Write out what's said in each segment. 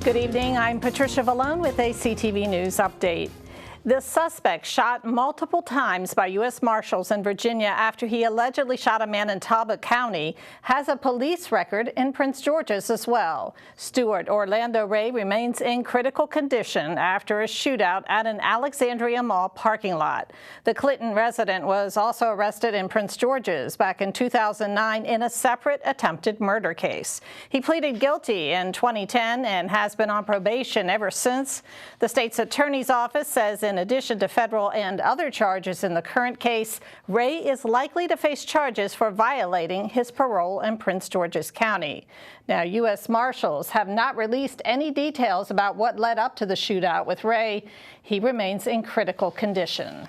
Good evening, I'm Patricia Vallone with a CTV News update. The suspect shot multiple times by U.S. Marshals in Virginia after he allegedly shot a man in Talbot County has a police record in Prince George's as well. Stewart Orlando Ray remains in critical condition after a shootout at an Alexandria Mall parking lot. The Clinton resident was also arrested in Prince George's back in 2009 in a separate attempted murder case. He pleaded guilty in 2010 and has been on probation ever since. The state's attorney's office says in addition to federal and other charges in the current case, Ray is likely to face charges for violating his parole in Prince George's County. Now, U.S. Marshals have not released any details about what led up to the shootout with Ray. He remains in critical condition.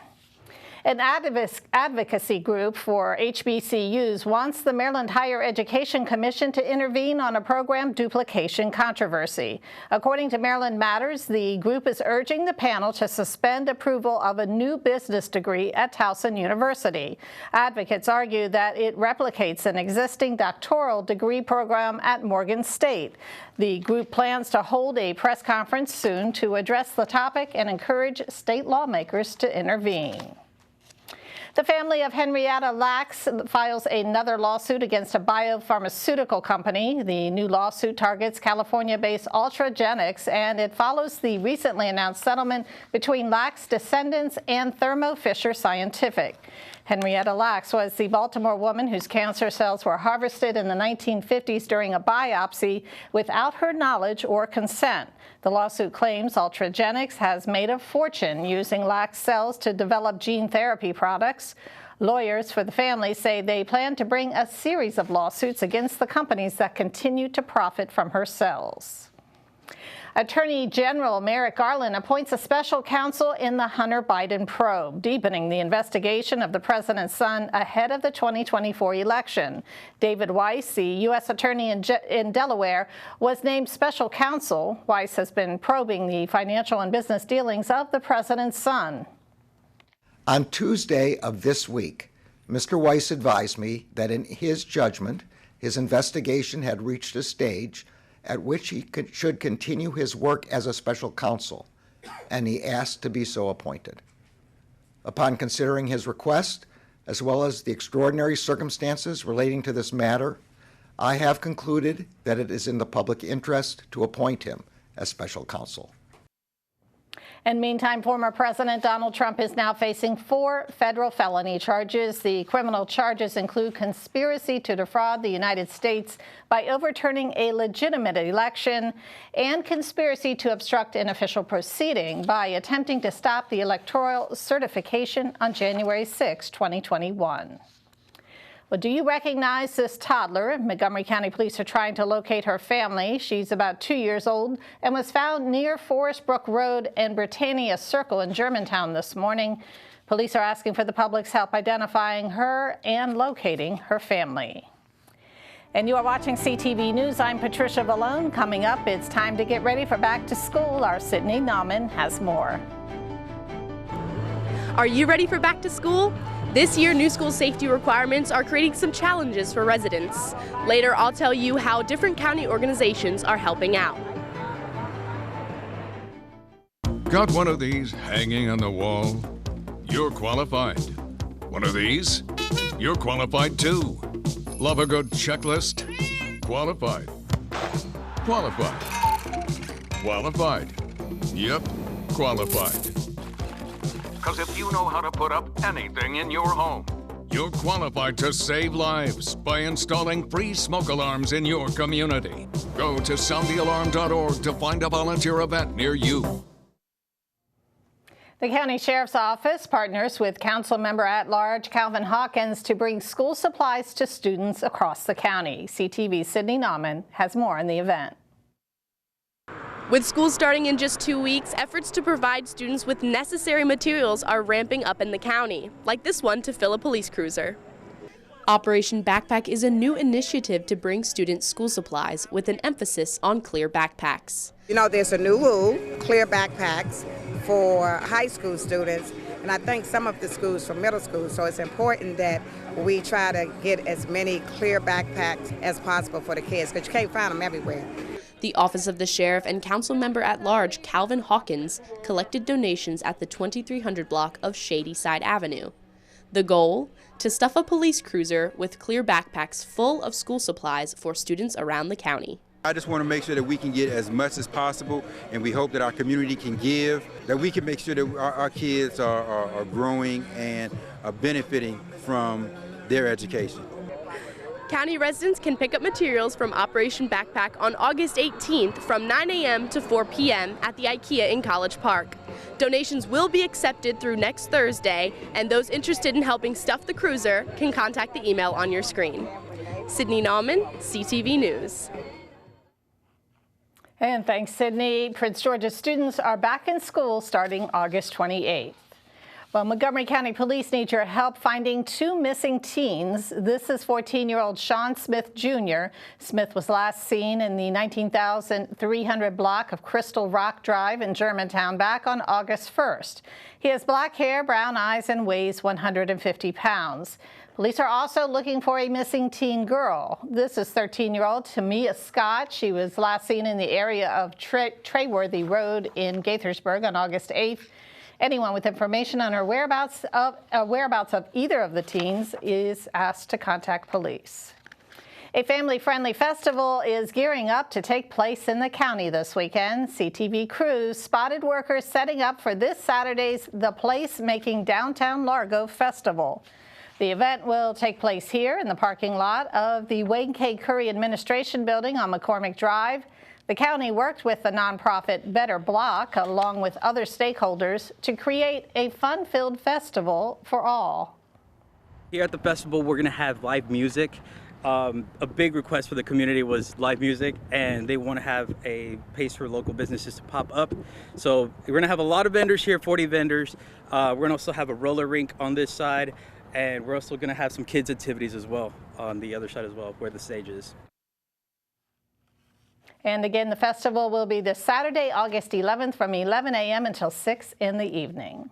An advocacy group for HBCUs wants the Maryland Higher Education Commission to intervene on a program duplication controversy. According to Maryland Matters, the group is urging the panel to suspend approval of a new business degree at Towson University. Advocates argue that it replicates an existing doctoral degree program at Morgan State. The group plans to hold a press conference soon to address the topic and encourage state lawmakers to intervene. The family of Henrietta Lacks files another lawsuit against a biopharmaceutical company. The new lawsuit targets California-based Ultragenics, and it follows the recently announced settlement between Lacks' descendants and Thermo Fisher Scientific. Henrietta Lacks was the Baltimore woman whose cancer cells were harvested in the 1950s during a biopsy without her knowledge or consent. The lawsuit claims Ultragenics has made a fortune using Lacks cells to develop gene therapy products. Lawyers for the family say they plan to bring a series of lawsuits against the companies that continue to profit from her cells. Attorney General Merrick Garland appoints a special counsel in the Hunter Biden probe, deepening the investigation of the president's son ahead of the 2024 election. David Weiss, the U.S. attorney in Delaware, was named special counsel. Weiss has been probing the financial and business dealings of the president's son. On Tuesday of this week, Mr. Weiss advised me that in his judgment, his investigation had reached a stage at which he should continue his work as a special counsel, and he asked to be so appointed. Upon considering his request, as well as the extraordinary circumstances relating to this matter, I have concluded that it is in the public interest to appoint him as special counsel. And meantime, former President Donald Trump is now facing 4 federal felony charges. The criminal charges include conspiracy to defraud the United States by overturning a legitimate election and conspiracy to obstruct an official proceeding by attempting to stop the electoral certification on January 6, 2021. Well, do you recognize this toddler? Montgomery County Police are trying to locate her family. She's about 2 years old and was found near Forest Brook Road and Britannia Circle in Germantown this morning. Police are asking for the public's help identifying her and locating her family. And you are watching CTV News. I'm Patricia Vallone. Coming up, it's time to get ready for back to school. Our Sydney Nauman has more. Are you ready for back to school? This year, new school safety requirements are creating some challenges for residents. Later, I'll tell you how different county organizations are helping out. Got one of these hanging on the wall? You're qualified. One of these? You're qualified too. Love a good checklist? Qualified. Qualified. Qualified. Yep, qualified. Because if you know how to put up anything in your home, you're qualified to save lives by installing free smoke alarms in your community. Go to soundthealarm.org to find a volunteer event near you. The County Sheriff's Office partners with Council Member at-large Calvin Hawkins to bring school supplies to students across the county. CTV's Sydney Nauman has more on the event. With school starting in just 2 weeks, efforts to provide students with necessary materials are ramping up in the county, like this one to fill a police cruiser. Operation Backpack is a new initiative to bring students school supplies with an emphasis on clear backpacks. You know, there's a new rule, clear backpacks for high school students, and I think some of the schools for middle school, so it's important that we try to get as many clear backpacks as possible for the kids, because you can't find them everywhere. The Office of the Sheriff and Council Member at Large Calvin Hawkins collected donations at the 2300 block of Shady Side Avenue. The goal? To stuff a police cruiser with clear backpacks full of school supplies for students around the county. I just want to make sure that we can get as much as possible, and we hope that our community can give, that we can make sure that our kids are growing and are benefiting from their education. County residents can pick up materials from Operation Backpack on August 18th from 9 a.m. to 4 p.m. at the IKEA in College Park. Donations will be accepted through next Thursday, and those interested in helping stuff the cruiser can contact the email on your screen. Sydney Nauman, CTV News. And thanks, Sydney. Prince George's students are back in school starting August 28th. Well, Montgomery County Police need your help finding two missing teens. This is 14-year-old Sean Smith Jr. Smith was last seen in the 19,300 block of Crystal Rock Drive in Germantown back on August 1st. He has black hair, brown eyes, and weighs 150 pounds. Police are also looking for a missing teen girl. This is 13-year-old Tamia Scott. She was last seen in the area of Trayworthy Road in Gaithersburg on August 8th. Anyone with information on her whereabouts of either of the teens is asked to contact police. A family-friendly festival is gearing up to take place in the county this weekend. CTV crews spotted workers setting up for this Saturday's The Place-Making Downtown Largo Festival. The event will take place here in the parking lot of the Wayne K. Curry Administration Building on McCormick Drive. The county worked with the nonprofit Better Block, along with other stakeholders, to create a fun-filled festival for all. Here at the festival, we're going to have live music. A big request for the community was live music, and they want to have a place for local businesses to pop up. So we're going to have a lot of vendors here, 40 vendors. We're going to also have a roller rink on this side, and we're also going to have some kids' activities as well on the other side as well, where the stage is. And again, the festival will be this Saturday, August 11th from 11 a.m. until 6 in the evening.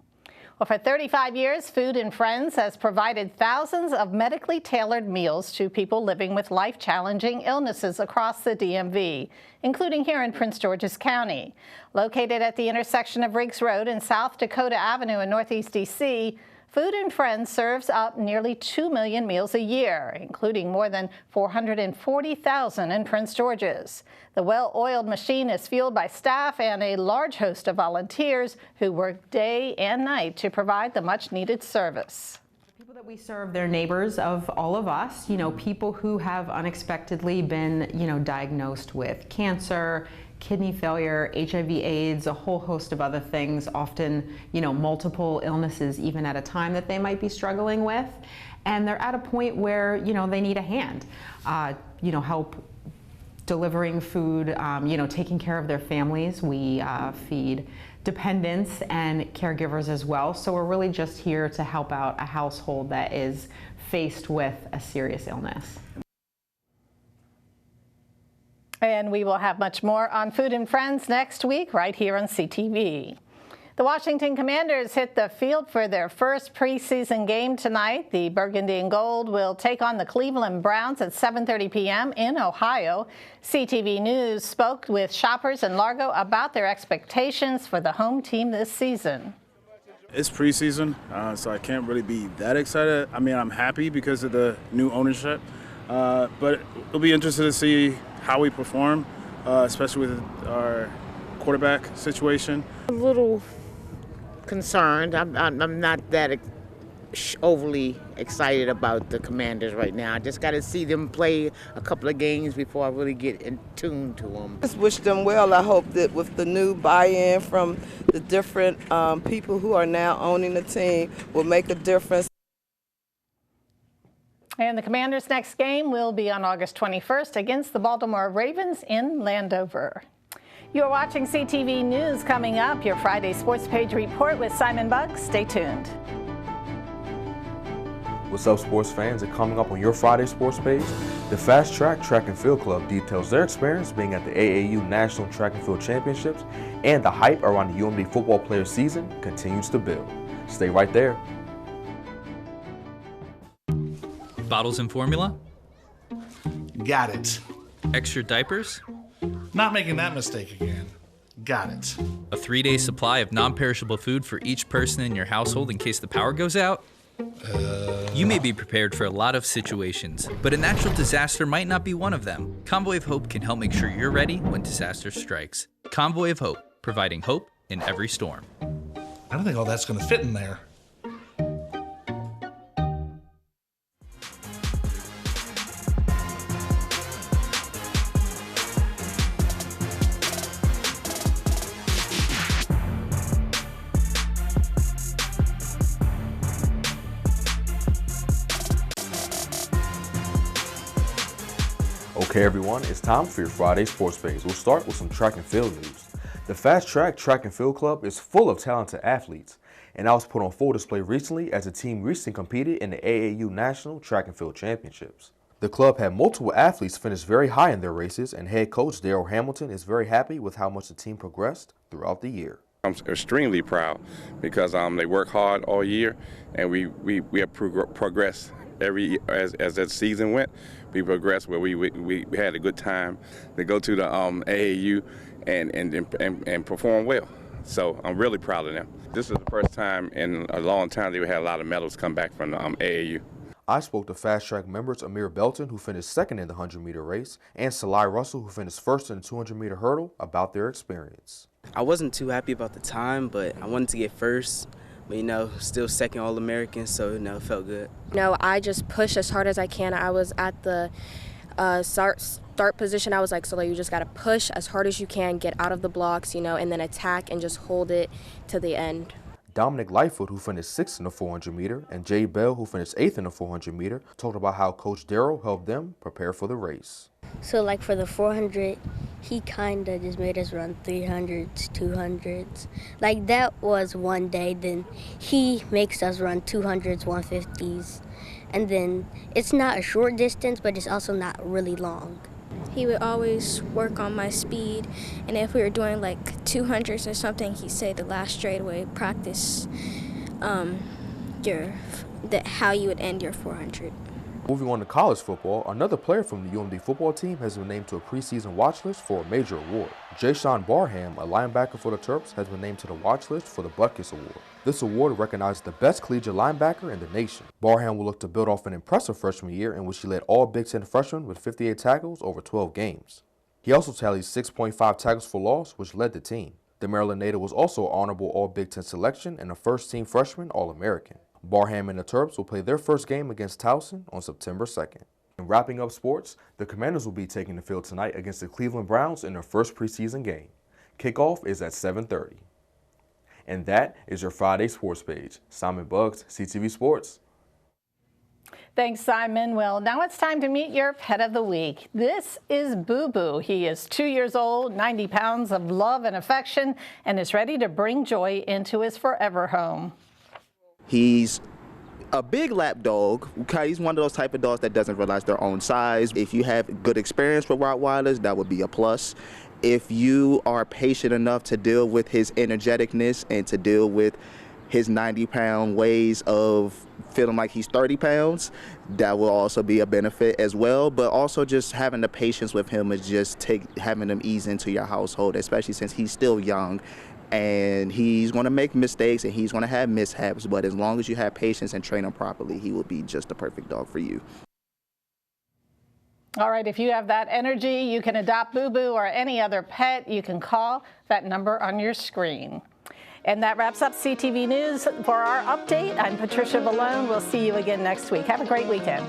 Well, for 35 years, Food and Friends has provided thousands of medically tailored meals to people living with life-challenging illnesses across the DMV, including here in Prince George's County. Located at the intersection of Riggs Road and South Dakota Avenue in Northeast D.C., Food and Friends serves up nearly 2 million meals a year, including more than 440,000 in Prince George's. The well-oiled machine is fueled by staff and a large host of volunteers who work day and night to provide the much-needed service. People that we serve, they're neighbors of all of us, people who have unexpectedly been, diagnosed with cancer, kidney failure, HIV/AIDS, a whole host of other things, often, multiple illnesses even at a time that they might be struggling with. And they're at a point where, they need a hand, help delivering food, taking care of their families. We feed dependents and caregivers as well. So we're really just here to help out a household that is faced with a serious illness. And we will have much more on Food and Friends next week right here on CTV. The Washington Commanders hit the field for their first preseason game tonight. The Burgundy and Gold will take on the Cleveland Browns at 7:30 p.m. in Ohio. CTV News spoke with shoppers in Largo about their expectations for the home team this season. It's preseason, so I can't really be that excited. I mean, I'm happy because of the new ownership, but it'll be interesting to see how we perform, especially with our quarterback situation. A little concerned. I'm not that overly excited about the Commanders right now. I just got to see them play a couple of games before I really get in tune to them. Just wish them well. I hope that with the new buy-in from the different people who are now owning the team will make a difference. And the Commanders' next game will be on August 21st against the Baltimore Ravens in Landover. You're watching CTV News. Coming up, your Friday Sports Page Report with Simon Buggs. Stay tuned. What's up, sports fans? And coming up on your Friday Sports Page, the Fast Track Track and Field Club details their experience being at the AAU National Track and Field Championships, and the hype around the UMD football player season continues to build. Stay right there. Bottles and formula? Got it. Extra diapers? Not making that mistake again. Got it. A 3-day supply of non-perishable food for each person in your household in case the power goes out? You may be prepared for a lot of situations, but a natural disaster might not be one of them. Convoy of Hope can help make sure you're ready when disaster strikes. Convoy of Hope, providing hope in every storm. I don't think all that's going to fit in there. Okay everyone, it's time for your Friday Sports Page. We'll start with some track and field news. The Fast Track Track and Field Club is full of talented athletes, and that was put on full display recently as the team recently competed in the AAU National Track and Field Championships. The club had multiple athletes finish very high in their races, and head coach Daryl Hamilton is very happy with how much the team progressed throughout the year. I'm extremely proud because they work hard all year, and we have progressed as that season went. We progressed where we had a good time to go to the AAU and perform well. So I'm really proud of them. This is the first time in a long time that we had a lot of medals come back from the AAU. I spoke to Fast Track members Amir Belton, who finished second in the 100-meter race, and Salai Russell, who finished first in the 200-meter hurdle, about their experience. I wasn't too happy about the time, but I wanted to get first. But, still second All-American, so, it felt good. I just pushed as hard as I can. I was at the start position. I was like, so you just got to push as hard as you can, get out of the blocks, and then attack and just hold it to the end. Dominic Lightfoot, who finished 6th in the 400-meter, and Jay Bell, who finished 8th in the 400-meter, talked about how Coach Darryl helped them prepare for the race. So, for the 400, he kind of just made us run 300s, 200s. That was one day. Then he makes us run 200s, 150s. And then it's not a short distance, but it's also not really long. He would always work on my speed, and if we were doing 200s or something, he'd say the last straightaway practice how you would end your 400. Moving on to college football, another player from the UMD football team has been named to a preseason watch list for a major award. Jayshawn Barham, a linebacker for the Terps, has been named to the watch list for the Butkus Award. This award recognizes the best collegiate linebacker in the nation. Barham will look to build off an impressive freshman year in which he led all Big Ten freshmen with 58 tackles over 12 games. He also tallied 6.5 tackles for loss, which led the team. The Maryland native was also an honorable All Big Ten selection and a first-team freshman All-American. Barham and the Terps will play their first game against Towson on September 2nd. And wrapping up sports, the Commanders will be taking the field tonight against the Cleveland Browns in their first preseason game. Kickoff is at 7:30. And that is your Friday Sports Page. Simon Buggs, CTV Sports. Thanks, Simon. Well, now it's time to meet your pet of the week. This is Boo Boo. He is 2 years old, 90 pounds of love and affection, and is ready to bring joy into his forever home. He's a big lap dog. He's one of those type of dogs that doesn't realize their own size. If you have good experience with Rottweilers, that would be a plus. If you are patient enough to deal with his energeticness and to deal with his 90-pound ways of feeling like he's 30 pounds, that will also be a benefit as well. But also just having the patience with him is just having him ease into your household, especially since he's still young. And he's going to make mistakes and he's going to have mishaps, but as long as you have patience and train him properly, he will be just the perfect dog for you. All right, if you have that energy, you can adopt Boo Boo or any other pet. You can call that number on your screen. And that wraps up CTV News. For our update, I'm Patricia Vallone. We'll see you again next week. Have a great weekend.